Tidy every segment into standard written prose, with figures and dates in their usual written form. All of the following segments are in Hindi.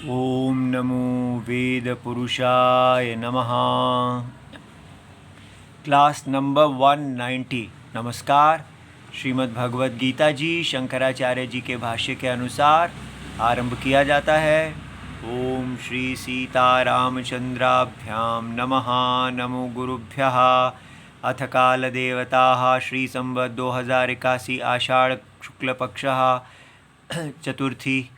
ओम नमो वेद पुरुषाय नमः। Class number 190। नमस्कार। श्रीमद् भगवद गीता जी शंकराचार्य जी के भाष्य के अनुसार आरंभ किया जाता है। ओम श्री सीतारामचंद्राभ्याम नमः। नमो गुरुभ्यः। अथ कालदेवताः श्री संवत् 2081 आषाढ़ शुक्लपक्षः चतुर्थी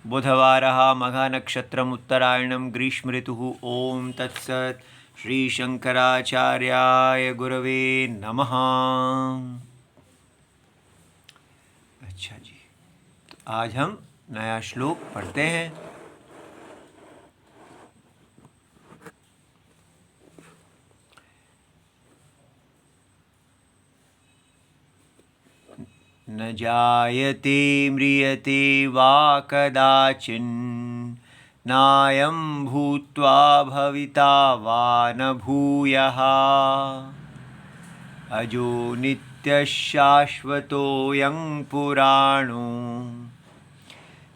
बुधवारः मघनक्षत्रम् उत्तरायणं ग्रीष्म ऋतुः। ओम तत्सत्। श्री शंकराचार्याय गुरवे नमः। अच्छा जी, तो आज हम नया श्लोक पढ़ते हैं। न जायते म्रियते वा कदाचिन् नायं भूत्वा भविता वा न भूयः अजो नित्यः शाश्वतोऽयं पुराणो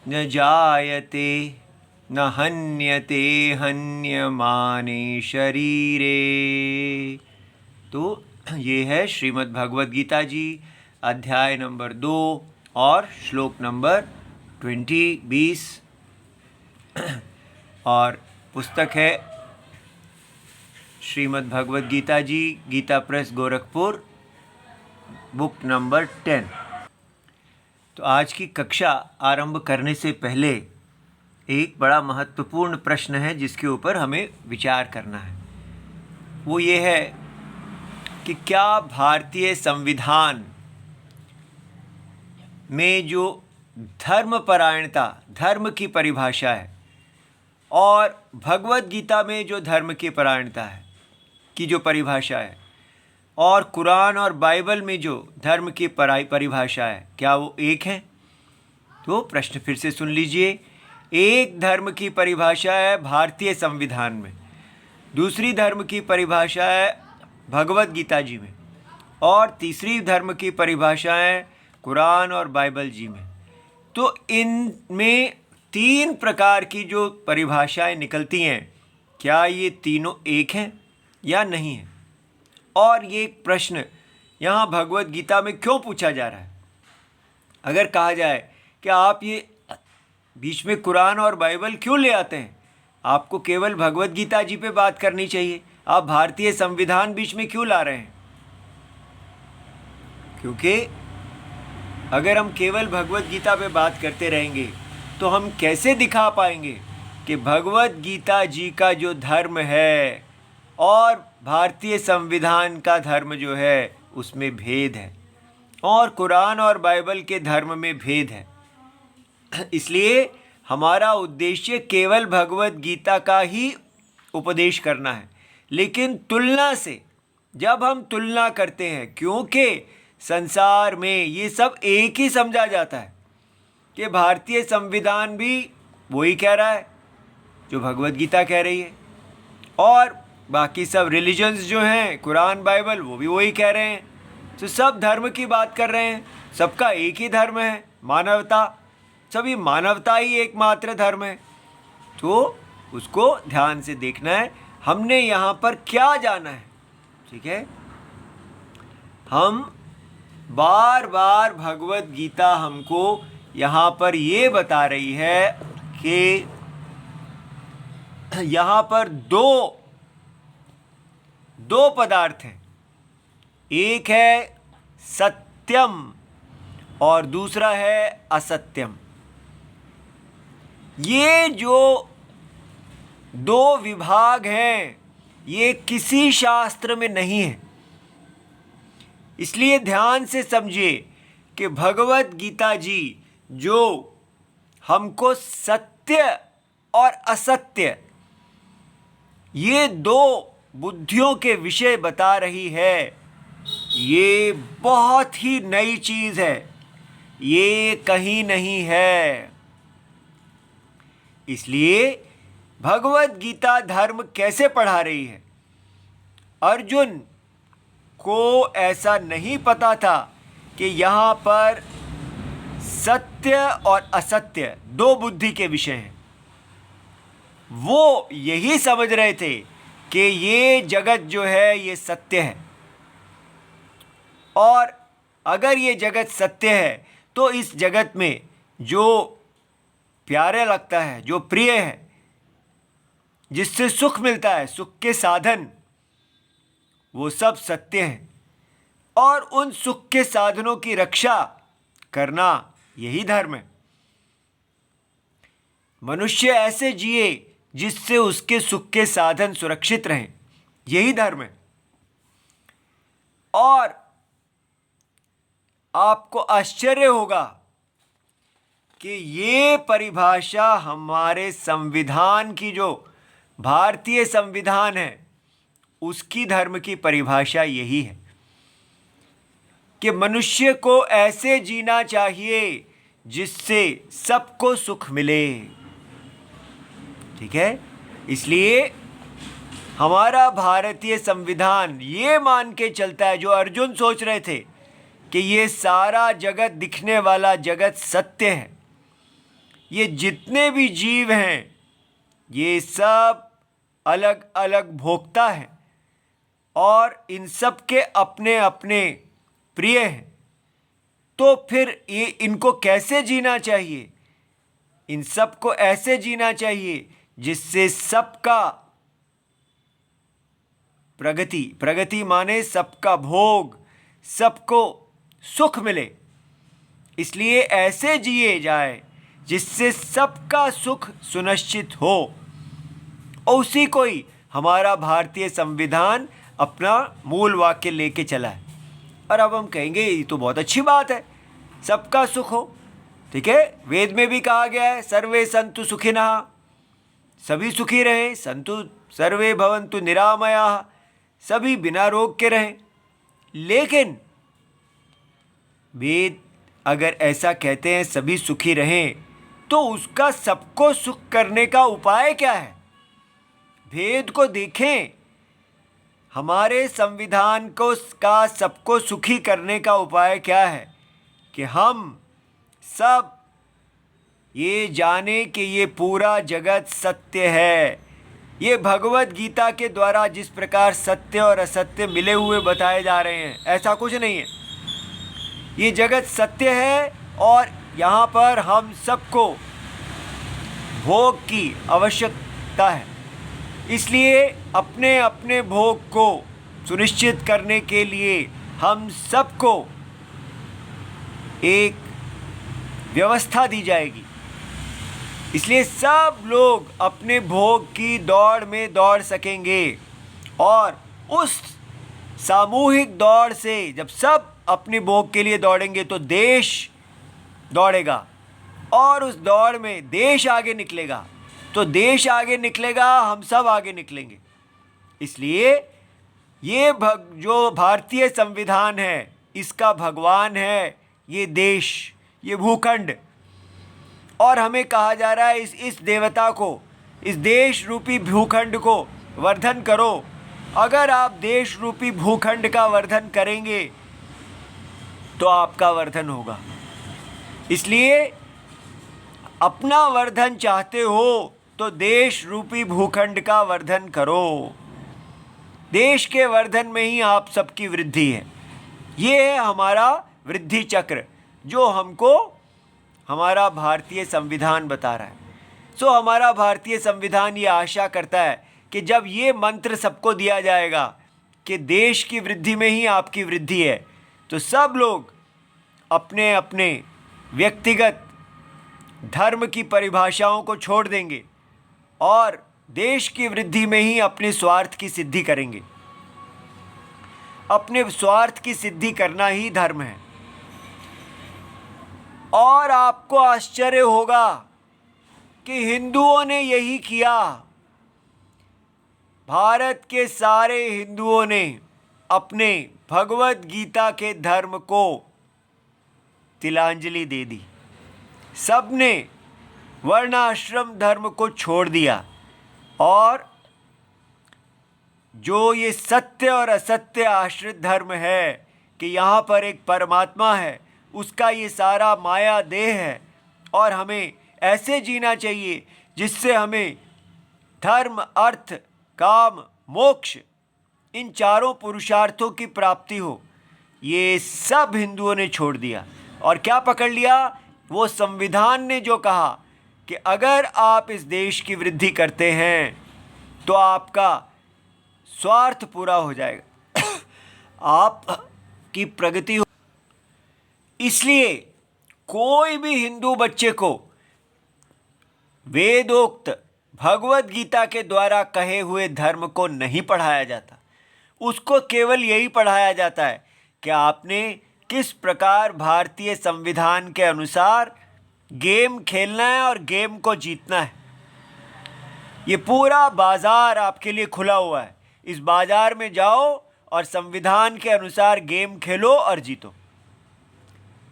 न जायते न हन्यते हन्यमाने शरीरे। तो ये है श्रीमद् भगवद गीता जी अध्याय नंबर 2 और श्लोक नंबर 20 और पुस्तक है Shrimad Bhagavad Gita ji Gita press Gorakhpur, book number 10। तो आज की कक्षा आरंभ करने से पहले एक बड़ा महत्वपूर्ण प्रश्न है जिसके ऊपर हमें विचार करना है। वो ये है कि क्या भारतीय संविधान में जो धर्मपरायणता, धर्म की परिभाषा है, और भगवद गीता में जो धर्म की परायणता है की जो परिभाषा है, और कुरान और बाइबल में जो धर्म की परिभाषा है, क्या वो एक है? तो प्रश्न फिर से सुन लीजिए। एक धर्म की परिभाषा है भारतीय संविधान में, दूसरी धर्म की परिभाषा है भगवद गीता जी में, और तीसरी धर्म की परिभाषा है कुरान और बाइबल जी में। तो इनमें 3 प्रकार की जो परिभाषाएं निकलती हैं, क्या ये तीनों एक हैं या नहीं है? और ये प्रश्न यहाँ भगवद गीता में क्यों पूछा जा रहा है? अगर कहा जाए कि आप ये बीच में कुरान और बाइबल क्यों ले आते हैं, आपको केवल भगवद गीता जी पे बात करनी चाहिए, आप भारतीय संविधान बीच में क्यों ला रहे हैं? क्योंकि अगर हम केवल भगवद गीता पे बात करते रहेंगे तो हम कैसे दिखा पाएंगे कि भगवद गीता जी का जो धर्म है और भारतीय संविधान का धर्म जो है उसमें भेद है, और कुरान और बाइबल के धर्म में भेद है। इसलिए हमारा उद्देश्य केवल भगवद गीता का ही उपदेश करना है। लेकिन तुलना से जब हम तुलना करते हैं, क्योंकि संसार में ये सब एक ही समझा जाता है कि भारतीय संविधान भी वही कह रहा है जो भगवद गीता कह रही है, और बाकी सब रिलीजन्स जो हैं कुरान बाइबल वो भी वही कह रहे हैं। तो सब धर्म की बात कर रहे हैं, सबका एक ही धर्म है, मानवता। सभी मानवता ही एकमात्र धर्म है। तो उसको ध्यान से देखना है, हमने यहाँ पर क्या जाना है। ठीक है, हम बार बार भगवद गीता हमको यहाँ पर ये बता रही है कि यहाँ पर दो पदार्थ हैं, एक है सत्यम और दूसरा है असत्यम। ये जो 2 विभाग हैं ये किसी शास्त्र में नहीं है। इसलिए ध्यान से समझिए कि भगवद गीता जी जो हमको सत्य और असत्य ये 2 बुद्धियों के विषय बता रही है, ये बहुत ही नई चीज़ है, ये कहीं नहीं है। इसलिए भगवद गीता धर्म कैसे पढ़ा रही है? अर्जुन को ऐसा नहीं पता था कि यहाँ पर सत्य और असत्य 2 बुद्धि के विषय हैं। वो यही समझ रहे थे कि ये जगत जो है ये सत्य है, और अगर ये जगत सत्य है तो इस जगत में जो प्यारे लगता है, जो प्रिय है, जिससे सुख मिलता है, सुख के साधन, वो सब सत्य है, और उन सुख के साधनों की रक्षा करना यही धर्म है। मनुष्य ऐसे जिए जिससे उसके सुख के साधन सुरक्षित रहें, यही धर्म है। और आपको आश्चर्य होगा कि ये परिभाषा हमारे संविधान की, जो भारतीय संविधान है, उसकी धर्म की परिभाषा यही है कि मनुष्य को ऐसे जीना चाहिए जिससे सबको सुख मिले। ठीक है, इसलिए हमारा भारतीय संविधान ये मान के चलता है, जो अर्जुन सोच रहे थे कि ये सारा जगत, दिखने वाला जगत सत्य है, ये जितने भी जीव हैं ये सब अलग अलग भोक्ता हैं, और इन सब के अपने अपने प्रिय हैं, तो फिर ये इनको कैसे जीना चाहिए? इन सब को ऐसे जीना चाहिए जिससे सबका प्रगति माने सबका भोग, सबको सुख मिले। इसलिए ऐसे जिए जाए जिससे सबका सुख सुनिश्चित हो, और उसी को ही हमारा भारतीय संविधान अपना मूल वाक्य लेके चला है। और अब हम कहेंगे ये तो बहुत अच्छी बात है, सबका सुख हो। ठीक है, वेद में भी कहा गया है सर्वे संतु सुखिनः, सभी सुखी रहें, संतु सर्वे भवन्तु निरामयाः, सभी बिना रोग के रहें। लेकिन वेद अगर ऐसा कहते हैं सभी सुखी रहें, तो उसका सबको सुख करने का उपाय क्या है? भेद को देखें, हमारे संविधान को का सबको सुखी करने का उपाय क्या है कि हम सब ये जाने कि ये पूरा जगत सत्य है। ये भगवत गीता के द्वारा जिस प्रकार सत्य और असत्य मिले हुए बताए जा रहे हैं, ऐसा कुछ नहीं है। ये जगत सत्य है, और यहाँ पर हम सबको भोग की आवश्यकता है। इसलिए अपने अपने भोग को सुनिश्चित करने के लिए हम सबको एक व्यवस्था दी जाएगी। इसलिए सब लोग अपने भोग की दौड़ में दौड़ सकेंगे, और उस सामूहिक दौड़ से जब सब अपने भोग के लिए दौड़ेंगे तो देश दौड़ेगा, और उस दौड़ में देश आगे निकलेगा, तो देश आगे निकलेगा, हम सब आगे निकलेंगे। इसलिए ये जो भारतीय संविधान है, इसका भगवान है ये देश, ये भूखंड, और हमें कहा जा रहा है इस देवता को, इस देश रूपी भूखंड को वर्धन करो। अगर आप देश रूपी भूखंड का वर्धन करेंगे तो आपका वर्धन होगा। इसलिए अपना वर्धन चाहते हो तो देश रूपी भूखंड का वर्धन करो। देश के वर्धन में ही आप सबकी वृद्धि है। ये है हमारा वृद्धि चक्र जो हमको हमारा भारतीय संविधान बता रहा है। सो हमारा भारतीय संविधान ये आशा करता है कि जब ये मंत्र सबको दिया जाएगा कि देश की वृद्धि में ही आपकी वृद्धि है, तो सब लोग अपने अपने व्यक्तिगत धर्म की परिभाषाओं को छोड़ देंगे और देश की वृद्धि में ही अपने स्वार्थ की सिद्धि करेंगे। अपने स्वार्थ की सिद्धि करना ही धर्म है। और आपको आश्चर्य होगा कि हिंदुओं ने यही किया। भारत के सारे हिंदुओं ने अपने भगवत गीता के धर्म को तिलांजलि दे दी। सब ने वर्णाश्रम धर्म को छोड़ दिया और जो ये सत्य और असत्य आश्रित धर्म है कि यहाँ पर एक परमात्मा है, उसका ये सारा माया देह है और हमें ऐसे जीना चाहिए जिससे हमें धर्म, अर्थ, काम, मोक्ष, इन चारों पुरुषार्थों की प्राप्ति हो, ये सब हिंदुओं ने छोड़ दिया। और क्या पकड़ लिया? वो संविधान ने जो कहा कि अगर आप इस देश की वृद्धि करते हैं तो आपका स्वार्थ पूरा हो जाएगा, आपकी प्रगति हो। इसलिए कोई भी हिंदू बच्चे को वेदोक्त भगवत गीता के द्वारा कहे हुए धर्म को नहीं पढ़ाया जाता। उसको केवल यही पढ़ाया जाता है कि आपने किस प्रकार भारतीय संविधान के अनुसार गेम खेलना है और गेम को जीतना है। ये पूरा बाजार आपके लिए खुला हुआ है। इस बाजार में जाओ और संविधान के अनुसार गेम खेलो और जीतो।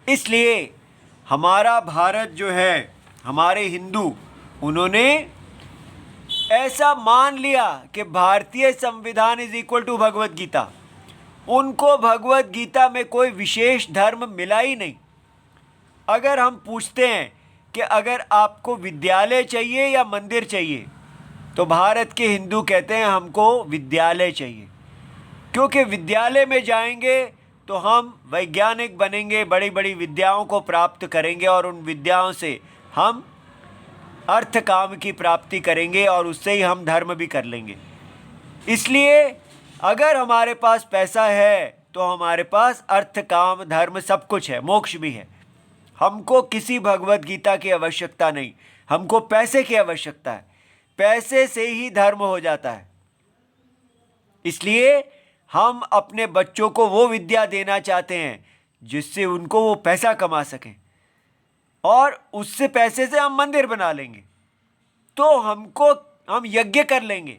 इसलिए हमारा भारत जो है, हमारे हिंदू, उन्होंने ऐसा मान लिया कि भारतीय संविधान is equal to Bhagavad Gita. उनको भगवत गीता में कोई विशेष धर्म मिला ही नहीं। अगर हम पूछते हैं कि अगर आपको विद्यालय चाहिए या मंदिर चाहिए, तो भारत के हिंदू कहते हैं हमको विद्यालय चाहिए, क्योंकि विद्यालय में जाएंगे तो हम वैज्ञानिक बनेंगे, बड़ी बड़ी विद्याओं को प्राप्त करेंगे और उन विद्याओं से हम अर्थ काम की प्राप्ति करेंगे और उससे ही हम धर्म भी कर लेंगे। इसलिए अगर हमारे पास पैसा है तो हमारे पास अर्थ, काम, धर्म सब कुछ है, मोक्ष भी है। हमको किसी भगवत गीता की आवश्यकता नहीं, हमको पैसे की आवश्यकता है। पैसे से ही धर्म हो जाता है। इसलिए हम अपने बच्चों को वो विद्या देना चाहते हैं जिससे उनको वो पैसा कमा सकें, और उससे पैसे से हम मंदिर बना लेंगे, तो हम यज्ञ कर लेंगे,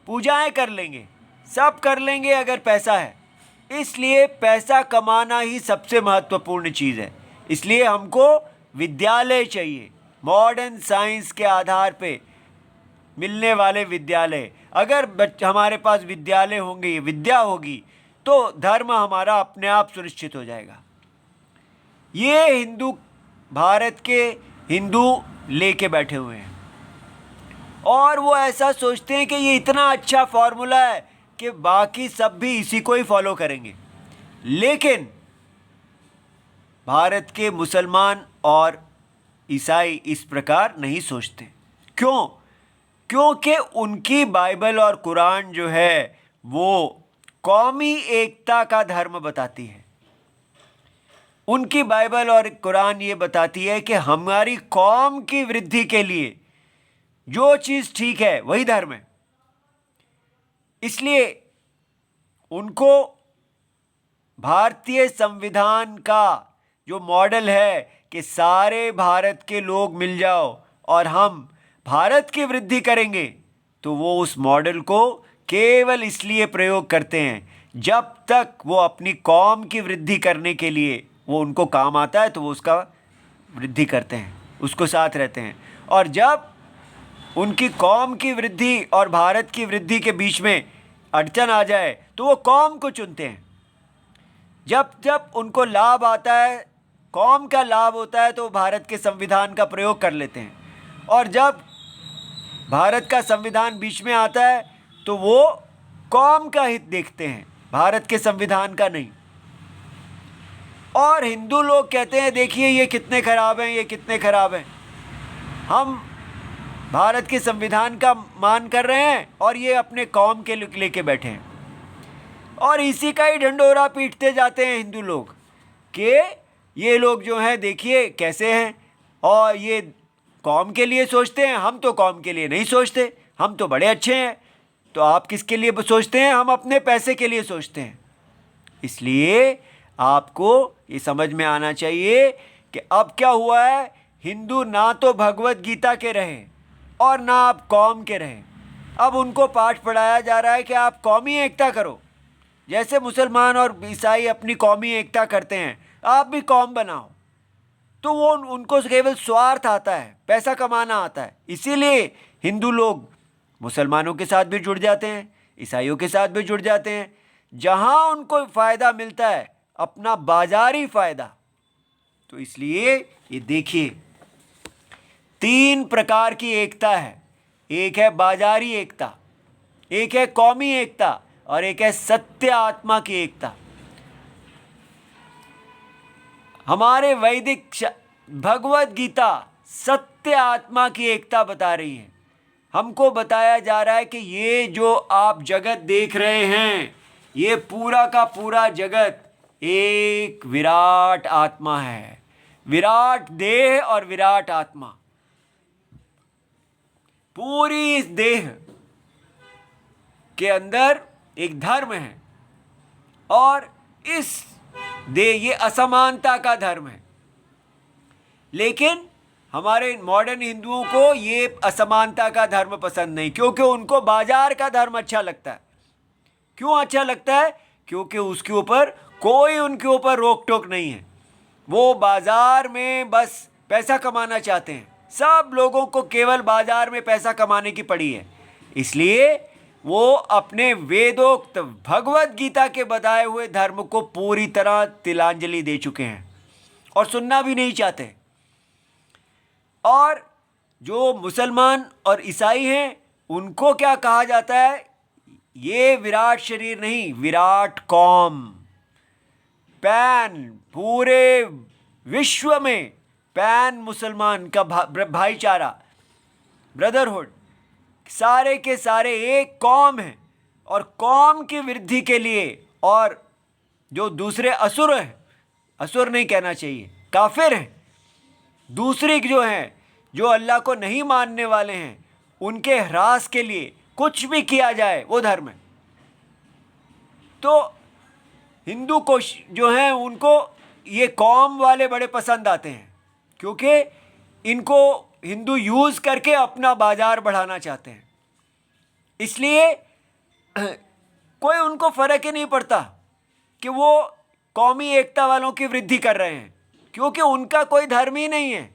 पूजाएं कर लेंगे, सब कर लेंगे अगर पैसा है। इसलिए पैसा कमाना ही सबसे महत्वपूर्ण चीज़ है। इसलिए हमको विद्यालय चाहिए, मॉडर्न साइंस के आधार पे मिलने वाले विद्यालय। अगर हमारे पास विद्यालय होंगे, विद्या होगी, तो धर्म हमारा अपने आप सुनिश्चित हो जाएगा। ये हिंदू, भारत के हिंदू लेके बैठे हुए हैं और वो ऐसा सोचते हैं कि ये इतना अच्छा फॉर्मूला है कि बाकी सब भी इसी को ही फॉलो करेंगे। लेकिन भारत के मुसलमान और ईसाई इस प्रकार नहीं सोचते। क्यों? क्योंकि उनकी बाइबल और कुरान जो है वो कौमी एकता का धर्म बताती है। उनकी बाइबल और कुरान ये बताती है कि हमारी कौम की वृद्धि के लिए जो चीज़ ठीक है वही धर्म है। इसलिए उनको भारतीय संविधान का जो मॉडल है कि सारे भारत के लोग मिल जाओ और हम भारत की वृद्धि करेंगे, तो वो उस मॉडल को केवल इसलिए प्रयोग करते हैं जब तक वो अपनी कौम की वृद्धि करने के लिए वो उनको काम आता है, तो वो उसका वृद्धि करते हैं, उसको साथ रहते हैं। और जब उनकी कौम की वृद्धि और भारत की वृद्धि के बीच में अड़चन आ जाए तो वो कौम को चुनते हैं। जब जब उनको लाभ आता है, कौम का लाभ होता है, तो भारत के संविधान का प्रयोग कर लेते हैं। और जब भारत का संविधान बीच में आता है तो वो कौम का हित देखते हैं, भारत के संविधान का नहीं। और हिंदू लोग कहते हैं देखिए ये कितने खराब हैं, ये कितने खराब हैं। हम भारत के संविधान का मान कर रहे हैं और ये अपने कौम के लेके बैठे हैं। और इसी का ही ढंढोरा पीटते जाते हैं हिंदू लोग कि ये लोग जो हैं देखिए कैसे हैं, और ये कौम के लिए सोचते हैं, हम तो कौम के लिए नहीं सोचते, हम तो बड़े अच्छे हैं। तो आप किसके लिए सोचते हैं? हम अपने पैसे के लिए सोचते हैं। इसलिए आपको ये समझ में आना चाहिए कि अब क्या हुआ है, हिंदू ना तो भगवत गीता के रहे और ना आप कौम के रहे। अब उनको पाठ पढ़ाया जा रहा है कि आप कौमी एकता करो, जैसे मुसलमान और ईसाई अपनी कौमी एकता करते हैं, आप भी कौम बनाओ। तो वो उनको केवल स्वार्थ आता है, पैसा कमाना आता है। इसीलिए हिंदू लोग मुसलमानों के साथ भी जुड़ जाते हैं, ईसाइयों के साथ भी जुड़ जाते हैं, जहां उनको फ़ायदा मिलता है, अपना बाजारी फ़ायदा। तो इसलिए ये देखिए 3 प्रकार की एकता है। एक है बाजारी एकता, एक है कौमी एकता और एक है सत्य आत्मा की एकता। हमारे वैदिक भगवत गीता सत्य आत्मा की एकता बता रही है। हमको बताया जा रहा है कि ये जो आप जगत देख रहे हैं, ये पूरा का पूरा जगत एक विराट आत्मा है, विराट देह और विराट आत्मा। पूरी इस देह के अंदर एक धर्म है और इस देह, ये असमानता का धर्म है। लेकिन हमारे मॉडर्न हिंदुओं को ये असमानता का धर्म पसंद नहीं, क्योंकि उनको बाजार का धर्म अच्छा लगता है। क्यों अच्छा लगता है? क्योंकि उसके ऊपर कोई उनके ऊपर रोक टोक नहीं है। वो बाजार में बस पैसा कमाना चाहते हैं। सब लोगों को केवल बाजार में पैसा कमाने की पड़ी है, इसलिए वो अपने वेदोक्त भगवत गीता के बताए हुए धर्म को पूरी तरह तिलांजलि दे चुके हैं और सुनना भी नहीं चाहते। और जो मुसलमान और ईसाई हैं, उनको क्या कहा जाता है? ये विराट शरीर नहीं, विराट कौम। पैन, पूरे विश्व में पैन मुसलमान का भाईचारा, ब्रदरहुड, सारे के सारे एक कौम है। और कौम की वृद्धि के लिए, और जो दूसरे असुर हैं, असुर नहीं कहना चाहिए, काफिर हैं, दूसरी जो हैं, जो अल्लाह को नहीं मानने वाले हैं, उनके ह्रास के लिए कुछ भी किया जाए वो धर्म है। तो हिंदू को जो हैं, उनको ये कौम वाले बड़े पसंद आते हैं, क्योंकि इनको हिंदू यूज़ करके अपना बाजार बढ़ाना चाहते हैं। इसलिए कोई उनको फ़र्क ही नहीं पड़ता कि वो कौमी एकता वालों की वृद्धि कर रहे हैं, क्योंकि उनका कोई धर्म ही नहीं है।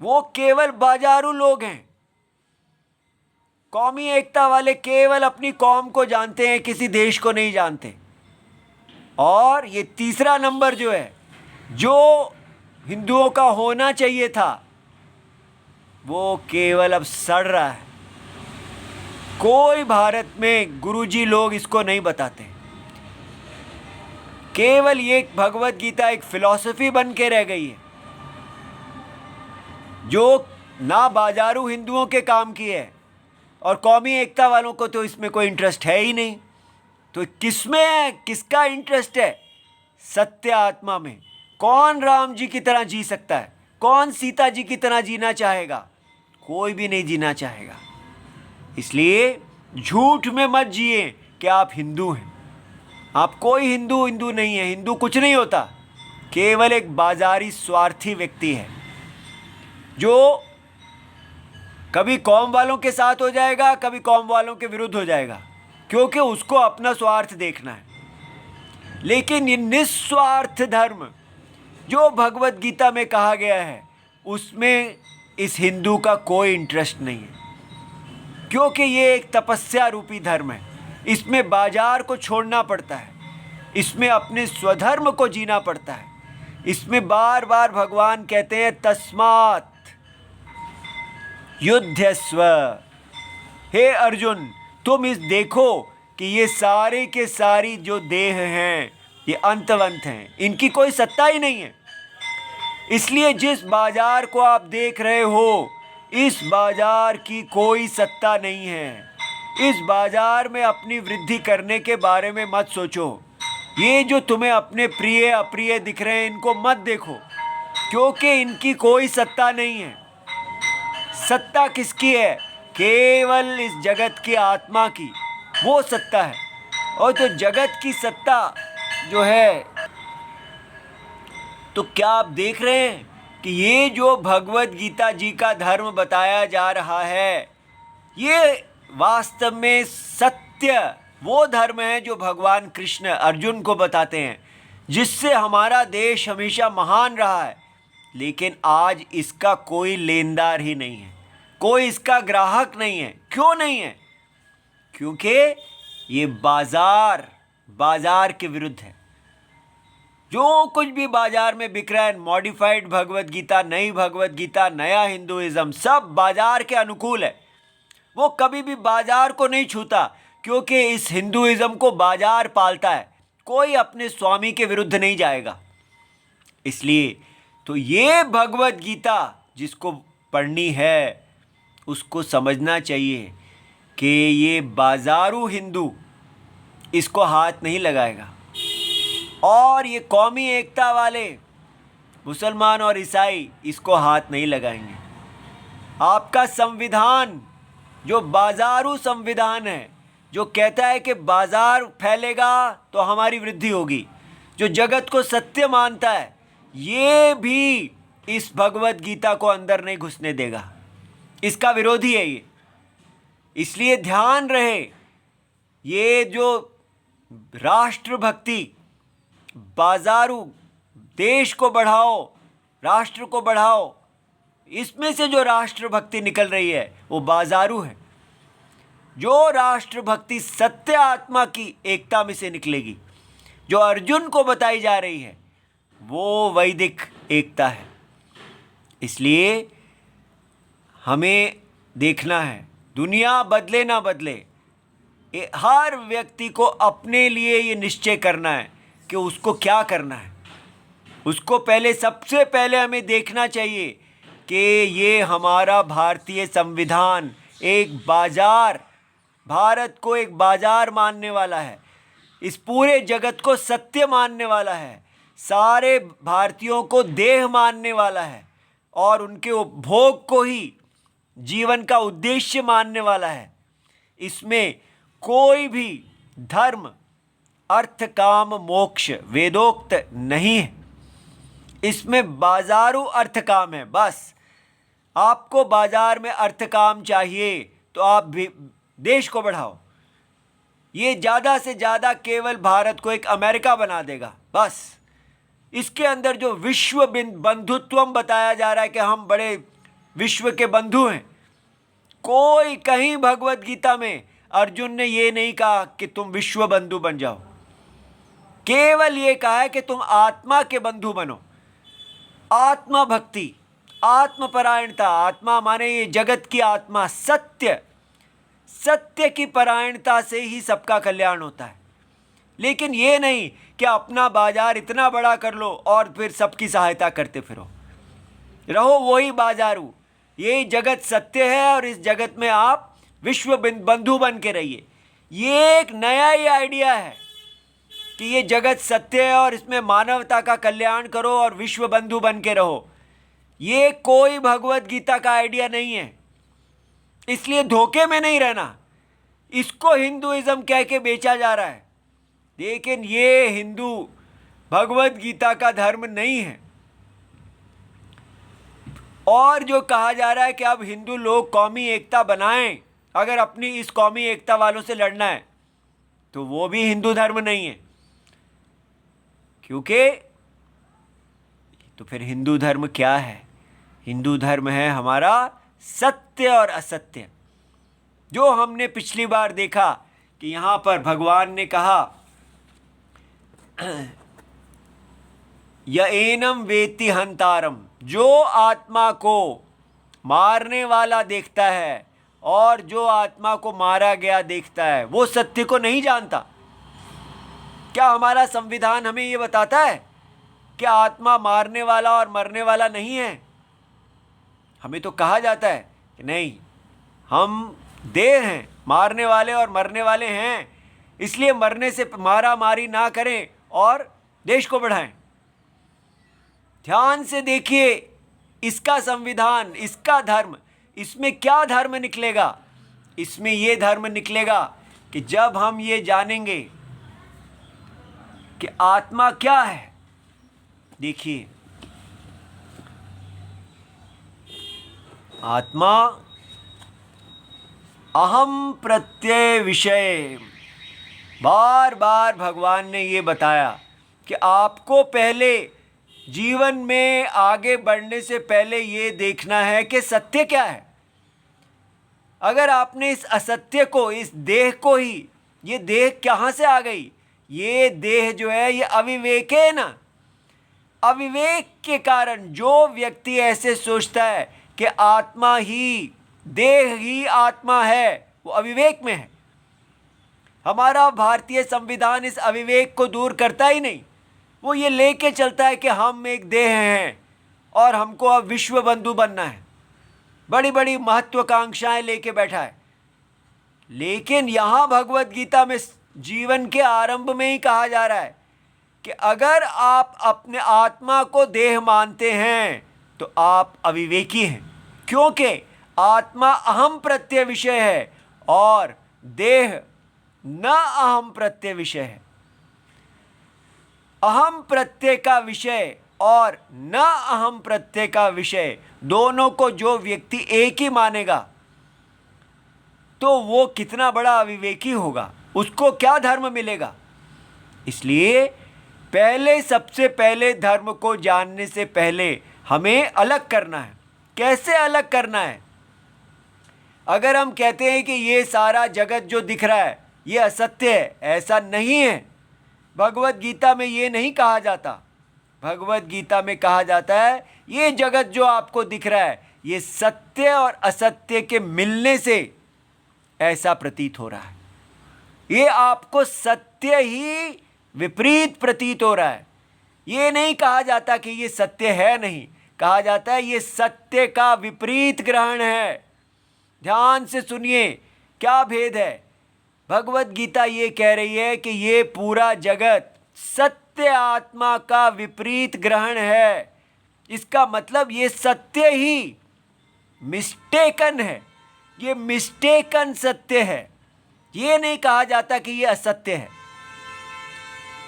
वो केवल बाजारू लोग हैं। कौमी एकता वाले केवल अपनी कौम को जानते हैं, किसी देश को नहीं जानते। और ये तीसरा नंबर जो है, जो हिंदुओं का होना चाहिए था, वो केवल अब सड़ रहा है। कोई भारत में गुरुजी लोग इसको नहीं बताते। केवल ये भगवत गीता एक फिलॉसफी बन के रह गई है, जो ना बाजारू हिंदुओं के काम की है, और कौमी एकता वालों को तो इसमें कोई इंटरेस्ट है ही नहीं। तो किसमें है, किसका इंटरेस्ट है? सत्य आत्मा में। कौन राम जी की तरह जी सकता है? कौन सीता जी की तरह जीना चाहेगा? कोई भी नहीं जीना चाहेगा। इसलिए झूठ में मत जिए कि आप हिंदू हैं। आप कोई हिंदू नहीं है। हिंदू कुछ नहीं होता, केवल एक बाजारी स्वार्थी व्यक्ति है, जो कभी कौम वालों के साथ हो जाएगा, कभी कौम वालों के विरुद्ध हो जाएगा, क्योंकि उसको अपना स्वार्थ देखना है। लेकिन ये निस्वार्थ धर्म जो भगवत गीता में कहा गया है, उसमें इस हिंदू का कोई इंटरेस्ट नहीं है, क्योंकि ये एक तपस्या रूपी धर्म है। इसमें बाजार को छोड़ना पड़ता है, इसमें अपने स्वधर्म को जीना पड़ता है। इसमें बार बार भगवान कहते हैं, तस्मात् युध्यस्व। हे अर्जुन, तुम इस देखो कि ये सारे के सारी जो देह हैं, ये अंतवंत हैं, इनकी कोई सत्ता ही नहीं है। इसलिए जिस बाजार को आप देख रहे हो, इस बाजार की कोई सत्ता नहीं है। इस बाजार में अपनी वृद्धि करने के बारे में मत सोचो। ये जो तुम्हें अपने प्रिय अप्रिय दिख रहे हैं, इनको मत देखो, क्योंकि इनकी कोई सत्ता नहीं है। सत्ता किसकी है? केवल इस जगत की आत्मा की, वो सत्ता है। और तो जगत की सत्ता जो है, तो क्या आप देख रहे हैं कि ये जो भगवत गीता जी का धर्म बताया जा रहा है, ये वास्तव में सत्य वो धर्म है जो भगवान कृष्ण अर्जुन को बताते हैं, जिससे हमारा देश हमेशा महान रहा है। लेकिन आज इसका कोई लेनदार ही नहीं है, कोई इसका ग्राहक नहीं है। क्यों नहीं है? क्योंकि ये बाजार के विरुद्ध है। जो कुछ भी बाजार में बिक रहा है, मॉडिफाइड भगवत गीता, नई भगवत गीता, नया हिंदुइज्म, सब बाजार के अनुकूल है। वो कभी भी बाजार को नहीं छूता, क्योंकि इस हिंदुइज्म को बाजार पालता है। कोई अपने स्वामी के विरुद्ध नहीं जाएगा। इसलिए तो ये भगवत गीता जिसको पढ़नी है उसको समझना चाहिए कि ये बाजारू हिंदू इसको हाथ नहीं लगाएगा, और ये कौमी एकता वाले मुसलमान और ईसाई इसको हाथ नहीं लगाएंगे। आपका संविधान जो बाजारू संविधान है, जो कहता है कि बाजार फैलेगा तो हमारी वृद्धि होगी, जो जगत को सत्य मानता है, ये भी इस भगवत गीता को अंदर नहीं घुसने देगा। इसका विरोधी है ये। इसलिए ध्यान रहे, ये जो राष्ट्रभक्ति, बाजारू, देश को बढ़ाओ, राष्ट्र को बढ़ाओ, इसमें से जो राष्ट्रभक्ति निकल रही है वो बाजारू है। जो राष्ट्रभक्ति सत्य आत्मा की एकता में से निकलेगी, जो अर्जुन को बताई जा रही है, वो वैदिक एकता है। इसलिए हमें देखना है, दुनिया बदले ना बदले, हर व्यक्ति को अपने लिए ये निश्चय करना है कि उसको क्या करना है। उसको पहले, सबसे पहले हमें देखना चाहिए कि ये हमारा भारतीय संविधान एक बाजार, भारत को एक बाजार मानने वाला है, इस पूरे जगत को सत्य मानने वाला है, सारे भारतीयों को देह मानने वाला है, और उनके उपभोग को ही जीवन का उद्देश्य मानने वाला है। इसमें कोई भी धर्म, अर्थ, काम, मोक्ष वेदोक्त नहीं है। इसमें बाजारू अर्थ काम है। बस आपको बाजार में अर्थ काम चाहिए तो आप भी देश को बढ़ाओ। ये ज़्यादा से ज़्यादा केवल भारत को एक अमेरिका बना देगा। बस इसके अंदर जो विश्व बंधुत्वम बताया जा रहा है कि हम बड़े विश्व के बंधु हैं, कोई कहीं भगवत गीता में अर्जुन ने ये नहीं कहा कि तुम विश्व बंधु बन जाओ। केवल ये कहा है कि तुम आत्मा के बंधु बनो। आत्मा भक्ति, आत्मपरायणता, आत्मा माने ये जगत की आत्मा, सत्य, सत्य की परायणता से ही सबका कल्याण होता है। लेकिन ये नहीं कि अपना बाजार इतना बड़ा कर लो और फिर सबकी सहायता करते फिरो। रहो वही बाजारू। ये जगत सत्य है और इस जगत में आप विश्व बंधु बन के रहिए। ये एक नया ही आइडिया है कि ये जगत सत्य है और इसमें मानवता का कल्याण करो और विश्व बंधु बन के रहो। ये कोई भगवत गीता का आइडिया नहीं है। इसलिए धोखे में नहीं रहना। इसको हिंदुइज्म कह के बेचा जा रहा है, लेकिन ये हिंदू भगवत गीता का धर्म नहीं है। और जो कहा जा रहा है कि अब हिंदू लोग कौमी एकता बनाएं, अगर अपनी इस कौमी एकता वालों से लड़ना है, तो वो भी हिंदू धर्म नहीं है। क्योंकि तो फिर हिंदू धर्म क्या है? हिंदू धर्म है हमारा सत्य और असत्य। जो हमने पिछली बार देखा कि यहाँ पर भगवान ने कहा, य एनम वेति हंतारम, जो आत्मा को मारने वाला देखता है और जो आत्मा को मारा गया देखता है, वो सत्य को नहीं जानता। क्या हमारा संविधान हमें ये बताता है कि आत्मा मारने वाला और मरने वाला नहीं है? हमें तो कहा जाता है कि नहीं, हम देह हैं, मारने वाले और मरने वाले हैं, इसलिए मरने से मारा मारी ना करें और देश को बढ़ाएं। ध्यान से देखिए इसका संविधान, इसका धर्म, इसमें क्या धर्म निकलेगा? इसमें ये धर्म निकलेगा कि जब हम ये जानेंगे कि आत्मा क्या है। देखिए, आत्मा अहम प्रत्यय विषय, बार बार भगवान ने ये बताया कि आपको पहले जीवन में आगे बढ़ने से पहले ये देखना है कि सत्य क्या है। अगर आपने इस असत्य को, इस देह को ही, ये देह कहाँ से आ गई? ये देह जो है ये अविवेक है ना, अविवेक के कारण जो व्यक्ति ऐसे सोचता है कि आत्मा ही, देह ही आत्मा है, वो अविवेक में है। हमारा भारतीय संविधान इस अविवेक को दूर करता ही नहीं। वो ये लेके चलता है कि हम एक देह हैं और हमको अब विश्व बंधु बनना है, बड़ी बड़ी महत्वाकांक्षाएं लेके बैठा है। लेकिन यहाँ भगवत गीता में जीवन के आरंभ में ही कहा जा रहा है कि अगर आप अपने आत्मा को देह मानते हैं तो आप अविवेकी हैं, क्योंकि आत्मा अहम प्रत्यय विषय है और देह न अहम प्रत्यय विषय है। अहम प्रत्यय का विषय और न अहम प्रत्यय का विषय दोनों को जो व्यक्ति एक ही मानेगा तो वो कितना बड़ा अविवेकी होगा, उसको क्या धर्म मिलेगा। इसलिए पहले, सबसे पहले धर्म को जानने से पहले हमें अलग करना है। कैसे अलग करना है? अगर हम कहते हैं कि ये सारा जगत जो दिख रहा है ये असत्य है, ऐसा नहीं है। भगवत गीता में ये नहीं कहा जाता। भगवत गीता में कहा जाता है ये जगत जो आपको दिख रहा है ये सत्य और असत्य के मिलने से ऐसा प्रतीत हो रहा है। ये आपको सत्य ही विपरीत प्रतीत हो रहा है। ये नहीं कहा जाता कि ये सत्य है, नहीं कहा जाता है ये सत्य का विपरीत ग्रहण है। ध्यान से सुनिए क्या भेद है। भगवत गीता ये कह रही है कि ये पूरा जगत सत्य आत्मा का विपरीत ग्रहण है। इसका मतलब ये सत्य ही मिस्टेकन है, ये मिस्टेकन सत्य है। ये नहीं कहा जाता कि ये असत्य है।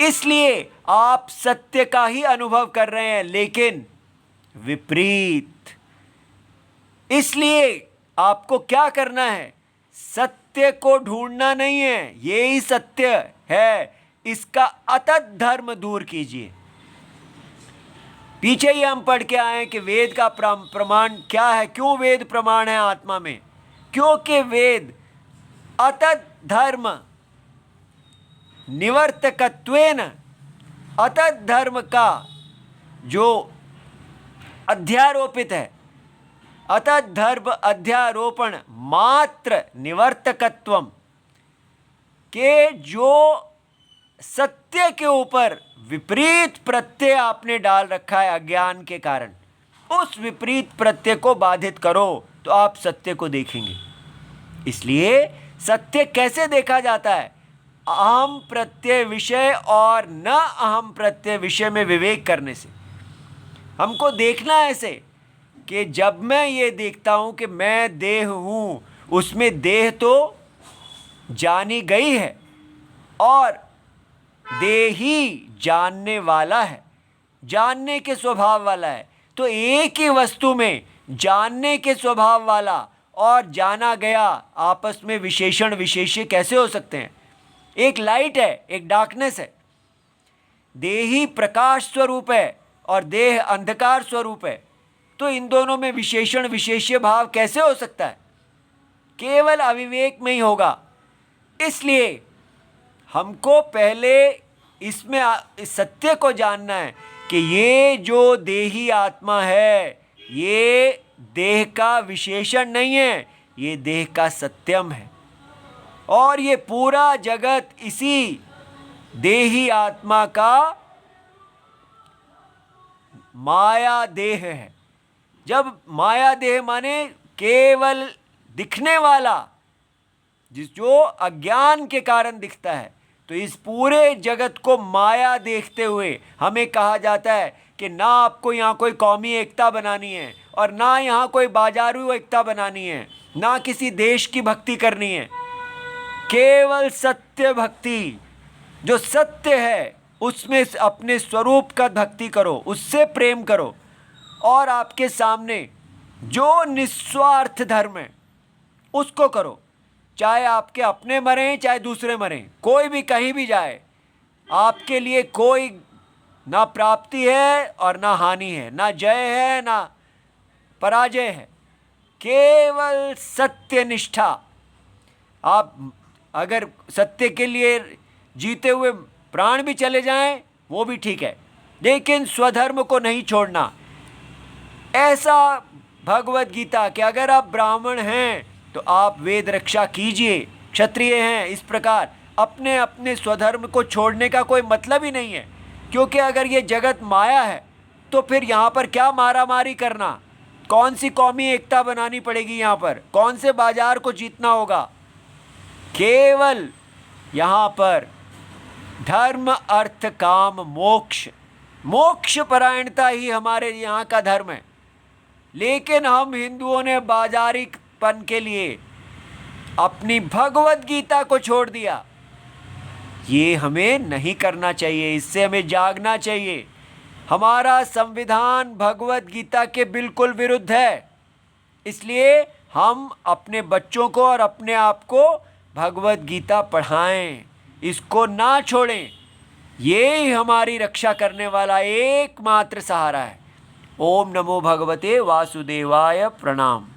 इसलिए आप सत्य का ही अनुभव कर रहे हैं लेकिन विपरीत। इसलिए आपको क्या करना है? सत्य को ढूंढना नहीं है, ये ही सत्य है, इसका अतत धर्म दूर कीजिए। पीछे ही हम पढ़ के आए कि वेद का प्रमाण क्या है। क्यों वेद प्रमाण है आत्मा में? क्योंकि वेद अतत धर्म निवर्तकत्वेन, अतत धर्म का जो अध्यारोपित है, अतत धर्म अध्यारोपण मात्र निवर्तकत्वम के जो सत्य के ऊपर विपरीत प्रत्यय आपने डाल रखा है अज्ञान के कारण, उस विपरीत प्रत्यय को बाधित करो तो आप सत्य को देखेंगे। इसलिए सत्य कैसे देखा जाता है? अहम प्रत्यय विषय और न अहम प्रत्यय विषय में विवेक करने से। हमको देखना है ऐसे कि जब मैं ये देखता हूँ कि मैं देह हूँ, उसमें देह तो जानी गई है और देही जानने वाला है, जानने के स्वभाव वाला है। तो एक ही वस्तु में जानने के स्वभाव वाला और जाना गया आपस में विशेषण विशेष्य कैसे हो सकते हैं? एक लाइट है, एक डार्कनेस है। देही प्रकाश स्वरूप है और देह अंधकार स्वरूप है। तो इन दोनों में विशेषण विशेष्य भाव कैसे हो सकता है? केवल अविवेक में ही होगा। इसलिए हमको पहले इसमें इस सत्य को जानना है कि ये जो देही आत्मा है ये देह का विशेषण नहीं है, ये देह का सत्यम है। और ये पूरा जगत इसी देही आत्मा का माया देह है। जब माया देह माने केवल दिखने वाला, जो अज्ञान के कारण दिखता है, तो इस पूरे जगत को माया देखते हुए हमें कहा जाता है कि ना आपको यहाँ कोई कौमी एकता बनानी है और ना यहाँ कोई बाजारू एकता बनानी है, ना किसी देश की भक्ति करनी है। केवल सत्य भक्ति, जो सत्य है उसमें अपने स्वरूप का भक्ति करो, उससे प्रेम करो। और आपके सामने जो निस्वार्थ धर्म है उसको करो, चाहे आपके अपने मरें चाहे दूसरे मरें, कोई भी कहीं भी जाए, आपके लिए कोई ना प्राप्ति है और ना हानि है, ना जय है ना पराजय है, केवल सत्य निष्ठा। आप अगर सत्य के लिए जीते हुए प्राण भी चले जाएं वो भी ठीक है, लेकिन स्वधर्म को नहीं छोड़ना। ऐसा भगवत गीता कि अगर आप ब्राह्मण हैं तो आप वेद रक्षा कीजिए, क्षत्रिय हैं इस प्रकार, अपने अपने स्वधर्म को छोड़ने का कोई मतलब ही नहीं है। क्योंकि अगर ये जगत माया है तो फिर यहाँ पर क्या मारा मारी करना, कौन सी कौमी एकता बनानी पड़ेगी, यहाँ पर कौन से बाजार को जीतना होगा। केवल यहाँ पर धर्म अर्थ काम मोक्ष, मोक्ष परायणता ही हमारे यहाँ का धर्म है। लेकिन हम हिंदुओं ने बाजारीपन के लिए अपनी भगवत गीता को छोड़ दिया। ये हमें नहीं करना चाहिए, इससे हमें जागना चाहिए। हमारा संविधान भगवत गीता के बिल्कुल विरुद्ध है, इसलिए हम अपने बच्चों को और अपने आप को भगवत गीता पढ़ाएं, इसको ना छोड़ें। ये ही हमारी रक्षा करने वाला एकमात्र सहारा है। ओम नमो भगवते वासुदेवाय, प्रणाम।